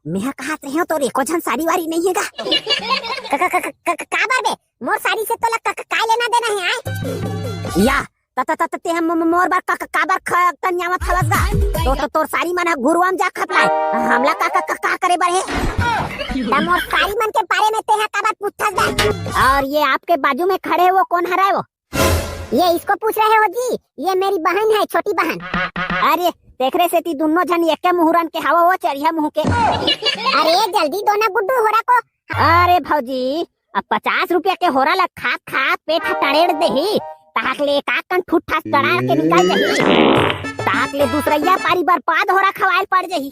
मैं कहत रही हूँ तो एको झन साड़ी वाड़ी नहीं हैगा। का बार बे मोर साड़ी से तो का लेना देना है आए या ते हम मोर बार का बार तन्यावत हलस गा तो तोर साड़ी मन गुरुआम जा खपलाए हमला का करे बर है मोर साड़ी मन के बारे में ते का बात पूछत बा। और ये आपके बाजू में खड़े वो कौन हराए वो? ये इसको पूछ रहे हो जी? ये मेरी बहन है, छोटी बहन। अरे देख रहे से ती दोनों जन एक मुहूर्न के हवा वो चढ़िया मुंह के। अरे जल्दी दो ना गुड्डू होरा को। अरे भौजी अब 50 रुपया के होरा ला खा पेट तड़ेड़ देही ताकले एक आकन ठुठा तड़ा के निकाल जही ताकले दूसरैया पारी बार पाद होरा खवाल पड़ जही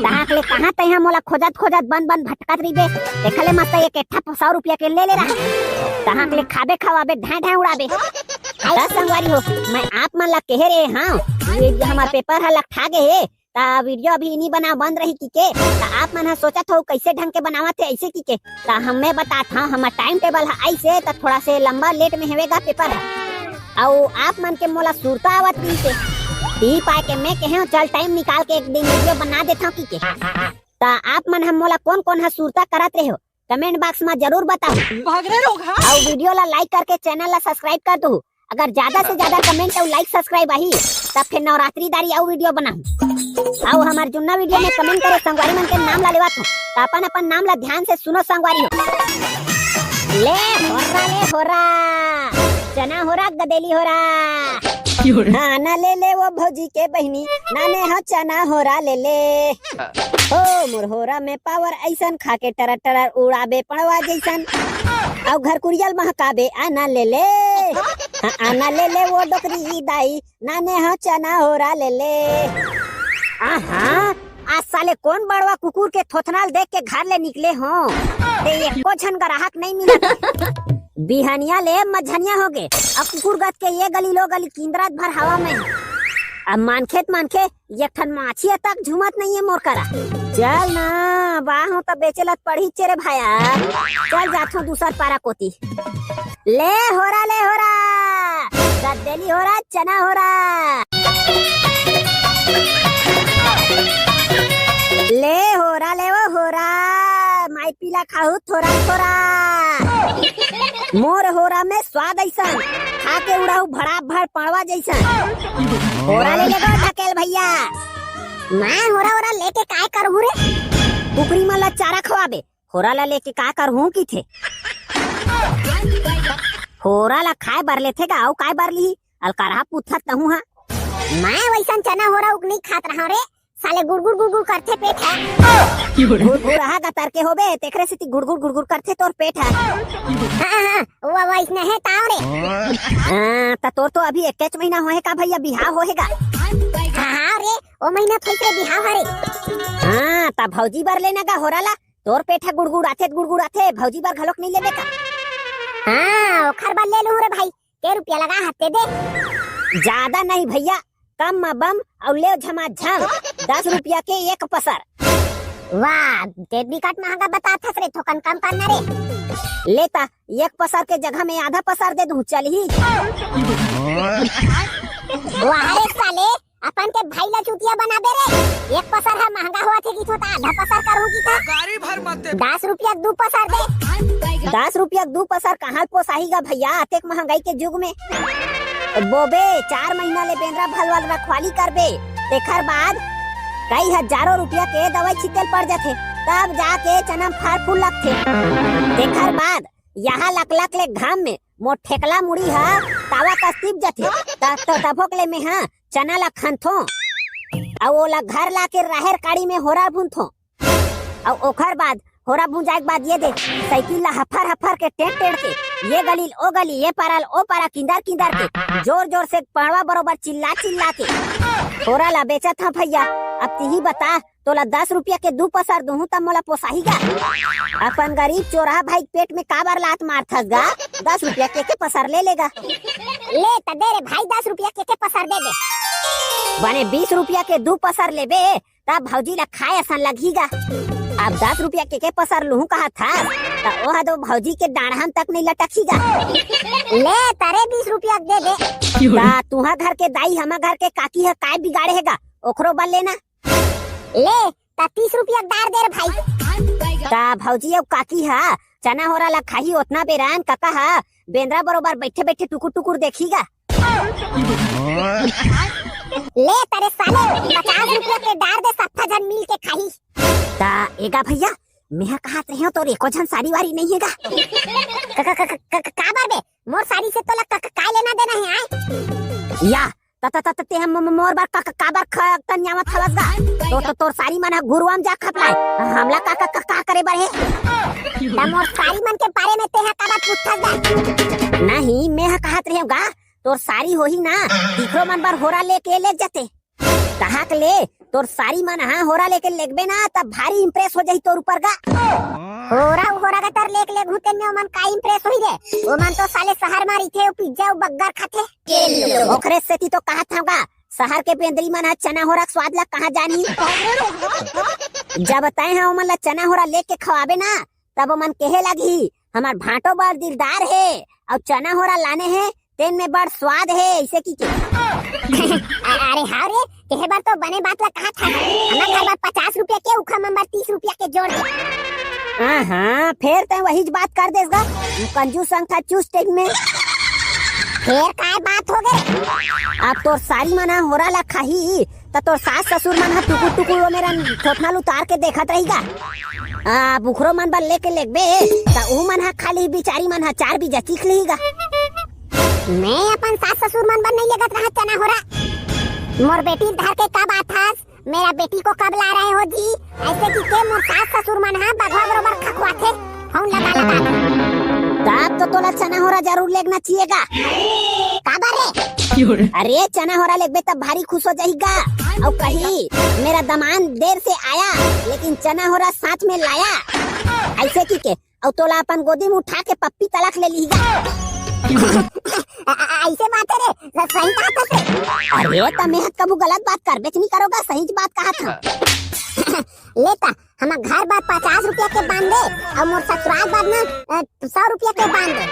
ताकले कहां तैहा मोला खोजत बन भटकत रहिबे देखले मत एक 100 रुपया के ले रहा ताकले खाबे खवाबे ढां उड़ाबे। दस संगवारी हो मैं आप मन ला कह रहे हां ये हमार पेपर ह लखा गे हे ता वीडियो अभी नहीं बना बंद रही की के ता आप मन सोचत हो कैसे ढंग के बनावत है ऐसे की के ता हमें बतात हां हमार टाइम टेबल है ऐसे ता थोड़ा से लंबा लेट में होवेगा पेपर और आप मन के मोला सुरता आवत नहीं से ती पाए के मैं कहे चल टाइम निकाल के एक दिन वीडियो बना देता की के ता आप मन हम मोला कौन है सुरता करत रहे हो कमेंट बॉक्स में जरूर बताओ और वीडियो ला लाइक करके चैनल ला सब्सक्राइब कर दो। अगर ज्यादा से ज्यादा कमेंट और लाइक सब्सक्राइब आई तब फिर नवरात्रि दारी और वीडियो बनाऊं और हमारे जुन्ना वीडियो में कमेंट करे संगवारी मन के नाम ला लेवात हो अपन नाम ला ध्यान से सुनो संगवारी हो। ले होरा चना होरा गदेली होरा ना ले वो भौजी के बहनी नाने हो चना होरा ले ओ मुरहोरा में पावर ऐसन खा के टर उड़ाबे पड़वा जैसन और घर कुरियल महकाबे आना ले वो डोकरी दाई नाने हो चना होरा ले। आज साले कौन बड़वा कुकुर के थोथनाल देख के घर ले निकले हो ते एको झन ग्राहक नहीं मिला बिहनिया ले मझनिया हो गए अब कुकुर गत के ये गली लो गली किंदरात भर हवा में अब मानखेत एक ठन माछी तक झुमत नहीं है मोर करा चल ना बाहो तब बेचेलत पढ़ी चेरे भाया चल जाथो दूसर पारा कोती ले होरा गद्देली होरा चना होरा ले वो होरा माई पीला खाऊ थोड़ा मोर होरा में स्वाद ऐसा खा के उड़ाऊ भड़ा भड़ पड़वा जैसा होरा ले लेगा ढकेल भैया मैं होरा लेके काय करहूं रे कुकरी मन ला चारा खवाबे होरा ला लेके का करहूं की थे होरा ला खाए बर लेथे का काय बर ली अलकारहा पूछत नहूं हा मैं वैसन चना होरा उगनी खात रहा रे साले गुड़गुड़ करथे पेट है गुड़गुड़ा गतर के होबे तेकरे से गुड़गुड़ करथे तोर पेट है हां वो वैसने है ताव रे ता तोर तो अभी 21 महीना होए का भैया बिहाव होएगा हां रे ओ महीना थोइसे बिहाव हरे हां ता भौजी बर लेना का होराला तोर पेट है गुड़गुड़ाथे भौजी बर घलोक नहीं लेबे का हां ओखर बर ले लू रे भाई के रुपया लगा हते दे ज्यादा नहीं भैया कम बम और ले झमाझम 10 रुपया के एक पसर वाह तेरी काट महंगा बता था रे थोकन कम करना रे लेता एक पसर के जगह में आधा पसर दे दूं चल ही वाह रे साले अपन के भाई ला चुतिया बना दे रे एक पसर है महंगा हुआ थे की छोटा आधा पसर करूं की था गाड़ी भर मत 10 रुपया दो पसर दे 10 रुपया दो पसर कहां पोसाहीगा भैया अतेक महंगाई के युग में बोबे 4 महीना ले बेंद्रा भलवाल रखवाली करबे तेखर बाद कई हजारों रुपया के दवाई छिटल पड़ जाथे तब जाके चना फल फूल लगथे तेखर बाद यहाँ लक ले घाम में मोर ठेकला मुड़ी हा तावा कस्तीब जाथे तभोक ले में हा चना ला खनथो और ओला घर ला के राहर काड़ी में होरा भूनथो और ओखर बाद होरा भूंजाए के बाद ये दे साइकिल ला हफर के टेढ़ के ये गली ओ गली ये पारा ओ पारा किंदर के जोर से पड़वा बरोबर चिल्ला के होरा ला बेचा था भैया अब तीही बता तोला 10 रुपया के दो पसर दूं तब मोला पोसाहीगा अपन गरीब चोरा भाई पेट में काबर लात मारथस गा 10 रुपया के पसर ले लेगा ले त दे रे भाई 10 रुपया के पसर दे बने 20 रुपया के दो पसर लेबे तब भौजी ला खाए असन लगीगा अब 10 रुपया के पसर लूं कहा था तो वह दो भौजी के डाढ़म तक नहीं लटकीगा ले तारे 20 रुपया दे दे तुहा घर के दाई हमा घर के काकी है काय बिगाड़ेगा ओखरो बल लेना ले ता 30 रुपया दार दे रे भाई। ता भौजी अब काकी हा चना हो रहा खाही उतना बेरान काका हा बेंद्रा बरोबर बैठे बैठे टुकुर टुकुर देखीगा। ले तेरे साले 50 रुपया के दार दे सत्ता जन मिल के खाही। ता एगा भैया मैं कहा रहे हो तो एको जन साड़ी वाड़ी नहीं हैगा। का बार बे मोर साड़ी से तो लग का लेना देना है आए या ते हम मोर बार का बार तन्यावा थलसगा तो तोर साड़ी मन गुरुआम जा खपला हमला का करे बर है ता मोर साड़ी मन के बारे में तेहा का बात पूछता नहीं मैं कहत रहेगा तोर साड़ी होही ना दिखरो मन बार होरा लेके ले जाते कहाक ले तोर साड़ी मन होरा लेके लेगबे ना तब भारी इंप्रेस हो जाई तोर ऊपर का होरा का तर लेक ले घुते ने मन का इंप्रेस होई रे ओ मन तो साले शहर मारी थे पिज्जा और बर्गर खाते ओकरे सेती तो कहत हगा शहर के पेंदरी मन चना होरा स्वाद ला कहां जानी जब बताए हैं मन ला चना होरा लेके खवाबे ना तब मन कहे लगी हमार भाटो बड़ दिलदार है और चना होरा लाने हैं तेन में बड़ स्वाद है ऐसे की के अरे हाँ रे कहे बार तो बने बात ला कहा था हमार घर बार 50 रुपया के उखा मन बार 30 रुपया के जोड़ दे हाँ फिर तो वही बात कर देगा कंजूस संग था चूस टेक में फिर काय बात हो गए अब तोर सारी मना हो रहा ला खाही तो तोर सास ससुर मन टुकुर टुकुर मेरा थोथनाल उतार के देखत रहेगा बुखरो मन बार लेके लेगबे ता ऊ मन खाली बिचारी मन चार बीजा चीख लेगा मैं अपन सास ससुर मन बन नहीं लगत रहा चना हो रहा मोर बेटी धर के कब आथास मेरा बेटी को कब ला रहे हो जी ऐसे की के मोर सास ससुर मन बगवा बरोबर खखवाथे फोन लगा तब तो तोला चना हो रहा जरूर लेगना चाहिएगा काबा रे अरे चना हो रहा लेगबे तब भारी खुश हो जाएगा और कही मेरा दमान देर से आया लेकिन चना हो रहा साथ में लाया ऐसे की के और तोला अपन गोदी में उठा के पप्पी तलाक ले लीगा ऐसे बात है रे सही बात है अरे तो मैं कबू गलत बात कर बेच नहीं करोगा सही बात कहा था लेता हम घर बार 50 रुपया के बांधे और मोर ससुराल बार ना 100 रुपया के बांधे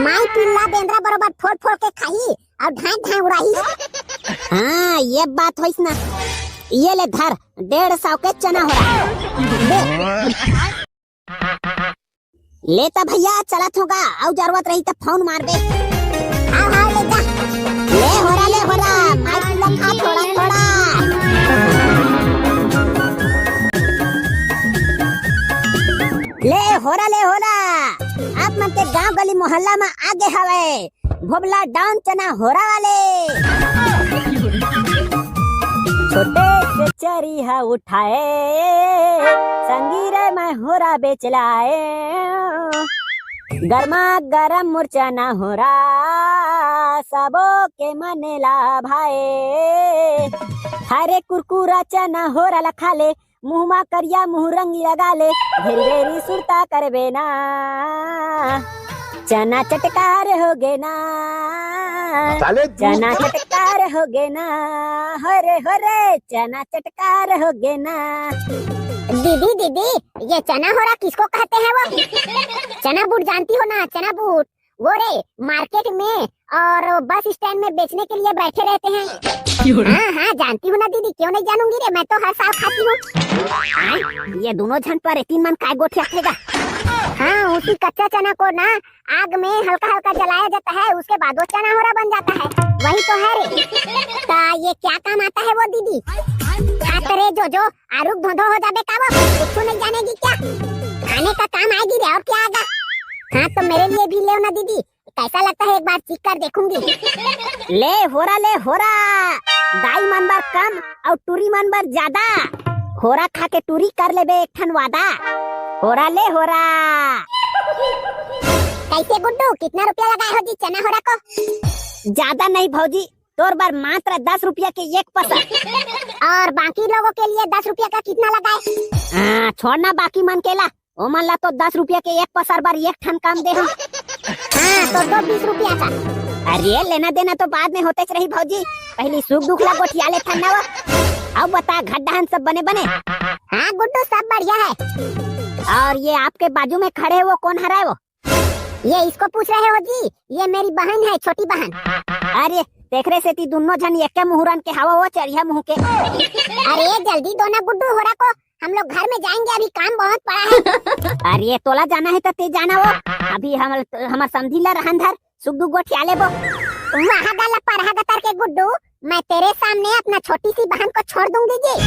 माई पिल्ला बेंद्रा बरोबर फोड़ फोड़ के खाई और ढाई उड़ाई हाँ ये बात होइस ना ये ले धर 150 के चना हो रहा लेता भैया चलत होगा और जरूरत रही तो फोन मार दे हाँ लेता ले हो रहा माइक लखा थोड़ा थोड़ा ले हो रहा आप मन के गांव गली मोहल्ला में आगे हवे भोबला डाउन चना होरा वाले छोटे से चरिहा उठाए संगीरे में होरा बेच लाए गरमा गरम मुर्चा ना हो रहा सबो के मने ला भाए हरे कुरकुरा चना हो रहा खा ले मुँह मा करिया मुँह रंगी लगा ले घेरी घेरी सुरता करबे ना चना चटकार हो गे ना चना चटकार हो गे ना हरे चना चटकार हो गे ना दीदी ये चना हो रहा किसको कहते हैं वो चना बूट जानती हो ना चना बूट वो रे मार्केट में और बस स्टैंड में बेचने के लिए बैठे रहते हैं हाँ जानती हूँ ना दीदी क्यों नहीं जानूंगी रे मैं तो हर साल खाती हूँ ये दोनों जन पर 3 मन काय गोठ रखेगा हाँ उसी कच्चा चना को ना आग में हल्का हल्का जलाया जाता है उसके बाद वो चना हो रहा बन जाता है वही तो है रे तो ये क्या काम आता है वो दीदी रे जो आरुक धोधो हो जाबे का वो कुछ नहीं जानेगी क्या खाने का काम आएगी रे और क्या आएगा हाँ तो मेरे लिए भी ले ना दीदी कैसा लगता है एक बार चीख कर देखूंगी ले हो रहा दाई मन बार कम और टूरी मन बार ज्यादा होरा खा के टूरी कर लेबे एक ठन वादा हो रहा कैसे गुड्डू कितना रुपया लगाए हो जी चना होरा को ज्यादा नहीं भौजी तोर बार मात्र 10 रुपया के एक पसर और बाकी लोगों के लिए 10 रुपया का कितना लगाए छोड़ना बाकी मन केला ओ मन ला तो 10 रुपया के एक पसर बार एक ठन काम दे हम तो 20 रुपया का अरे लेना देना तो बाद में होते रही भौजी पहली सुख दुख ला गोठिया ले ठन्ना अब बता घड्डाहन सब बने हाँ गुड्डू सब बढ़िया है और ये आपके बाजू में खड़े वो कौन हरा है वो ये इसको पूछ रहे हो जी ये मेरी बहन है छोटी बहन अरे देख रहे से ती दोनों जन एक मुहूर्न के हवा वो चढ़िया मुंह के अरे जल्दी दो ना गुड्डू हो रहा को हम लोग घर में जाएंगे, अभी काम बहुत पड़ा है। अरे तोला जाना है तो ते जाना वो, अभी हमर समझी ला रहन धर सुख दुख गोठिया लेबो। वहाँ गला पर गतर के गुड्डू, मैं तेरे सामने अपना छोटी सी बहन को छोड़ दूंगी जी।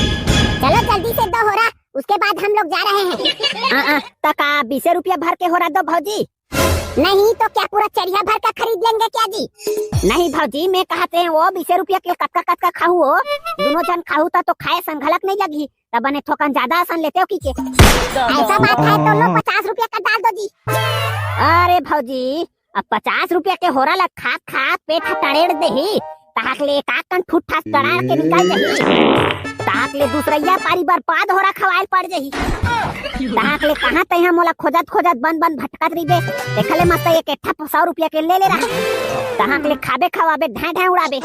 चलो जल्दी से दो हो रहा, उसके बाद हम लोग जा रहे हैं। तका 20 रुपया भर के हो रहा दो भौजी। नहीं तो क्या पूरा चरिया भर का खरीद लेंगे क्या जी? नहीं भौजी, मैं कहते हैं वो 20 रुपया के कतका कतका खाऊ हो, दोनों जन खाऊ तो खाए संघलक नहीं लगी, तब बने थोकन ज्यादा आसान लेते हो की के? ऐसा बात है तो लो 50 रुपया का डाल दो जी। अरे भौजी, अब 50 रुपया के हो रहा खा खा पेट तड़ेड़ दे, ताकले एक आकन ठुठा तड़ाड़ के निकाल दही, ताकले दूसरैया पारी बर्बाद हो रहा खवाल पड़ जही, ताकले कहाँ तैया मोला खोजत खोजत बन बन भटकत रही बे, देखले मस्त एक 100 रुपया के ले रहा, ताकले खाबे खवाबे ढाई ढाई उड़ाबे।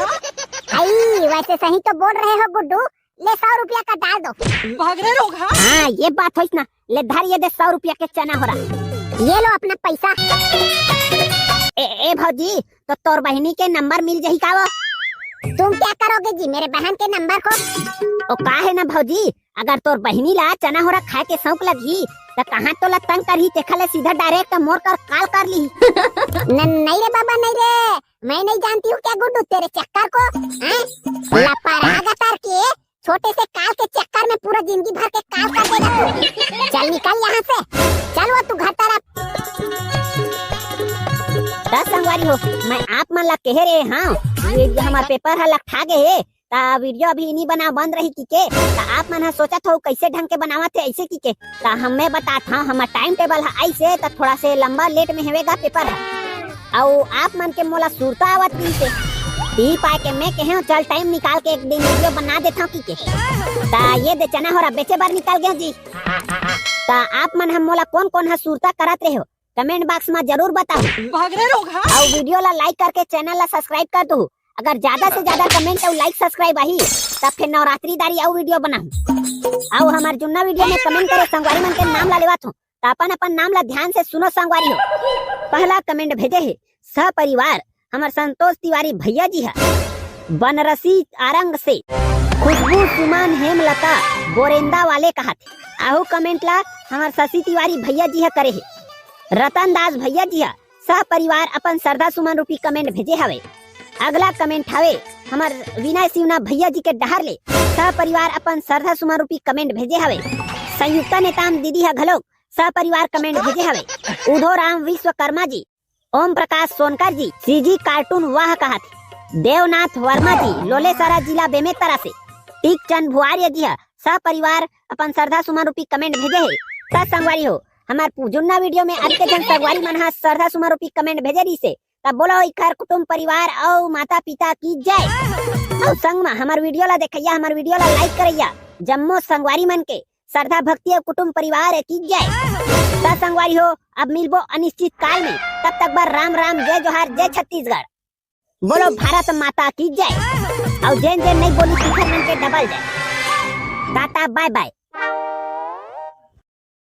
आई वैसे सही तो बोल रहे हो गुड्डू, ले 100 रुपया का डाल दो। भाग रहे लोग। हाँ ये बात हो ना, ले धर ये दे 100 रुपया के चना हो रहा, ये लो अपना पैसा। ए भौजी, तो तोर बहनी के नंबर मिल जही का वो? तुम क्या करोगे जी मेरे बहन के नंबर को? ओ का है ना भौजी, अगर तोर बहनी ला चना हो रहा खाए के शौक लगी तो कहाँ तो ला तंग करही, देखले सीधा डायरेक्ट मोर कर काल कर ली। नहीं रे बाबा नहीं रे, मैं नहीं जानती हूँ क्या गुड्डू तेरे चक्कर को। लपरागतर के छोटे से काल के चक्कर में पूरा जिंदगी भर के काल कर देगा तू। चल निकल यहाँ से, चल वो तू घर तरफ। संगवारी हो, मैं आप मन ला कह रहे हाँ ये हमार पेपर है लखा गए है, ता वीडियो अभी नहीं बना बंद रही की के, ता आप मन सोचा था कैसे ढंग के बनावा थे ऐसे की के, ता हमें बता था हमारा टाइम टेबल है ऐसे, ता थोड़ा से लंबा लेट में होवेगा पेपर है, और आप मन के मोला सुरता आवत नहीं से ती पाए के मैं कहे चल टाइम निकाल के एक दिन वीडियो बना देता हूँ की के, ता ये दे चना हो रहा बेचे बार निकाल गया जी। ता आप मन हम मोला कौन कौन है सुरता करत रहे हो कमेंट बॉक्स में जरूर बताओ। भाग रहे लोग। और वीडियो ला लाइक करके चैनल ला सब्सक्राइब कर दो, अगर ज्यादा से ज्यादा कमेंट और लाइक सब्सक्राइब आई तब फिर नवरात्रि दारी और वीडियो बनाऊं। और हमारे जुन्ना वीडियो में कमेंट करे संगवारी मन के नाम ला लेवात हूँ, तो अपन नाम ला ध्यान से सुनो संगवारी हो। पहला कमेंट भेजे है सह परिवार हमार संतोष तिवारी भैया जी है, बनरसी आरंग से खुशबू सुमन हेमलता बोरेंदा वाले कहा थे। आहू कमेंट ला हमार शशि तिवारी भैया जी है करे है, रतन दास भैया जी सह परिवार अपन श्रद्धा सुमन रूपी कमेंट भेजे हवे। अगला कमेंट हवे हमार विनय शिवना भैया जी के डहर ले सह परिवार अपन श्रद्धा सुमन रूपी कमेंट भेजे हवे। संयुक्ता नेताम दीदी है घलोक सह परिवार कमेंट भेजे हवे। उधो राम विश्वकर्मा जी, ओम प्रकाश सोनकर जी, सीजी कार्टून वाह कहा थे, देवनाथ वर्मा जी लोले सारा जिला बेमेतरा से, टीक चंद भुआरिया जी सह परिवार अपन श्रद्धा सुमन रूपी कमेंट भेजे है। ता संगवारी हो हमार जुन्ना वीडियो में आज के जन संगवारी मन श्रद्धा सुमन रूपी कमेंट भेजे रही से, तब बोलो इकर कुटुंब परिवार और माता पिता की जय। और संग में हमार वीडियो ला देखैया, हमार वीडियो ला लाइक करैया, जम्मो संगवारी मन के श्रद्धा भक्ति और कुटुंब परिवार की जय। ता संगवारी हो अब मिलबो अनिश्चित काल में, तब तक बार राम राम जय जोहार जय छत्तीसगढ़, बोलो भारत माता की जय। और जैन जैन नहीं बोली तीखर मन के डबल जय। Ta-ta bye bye.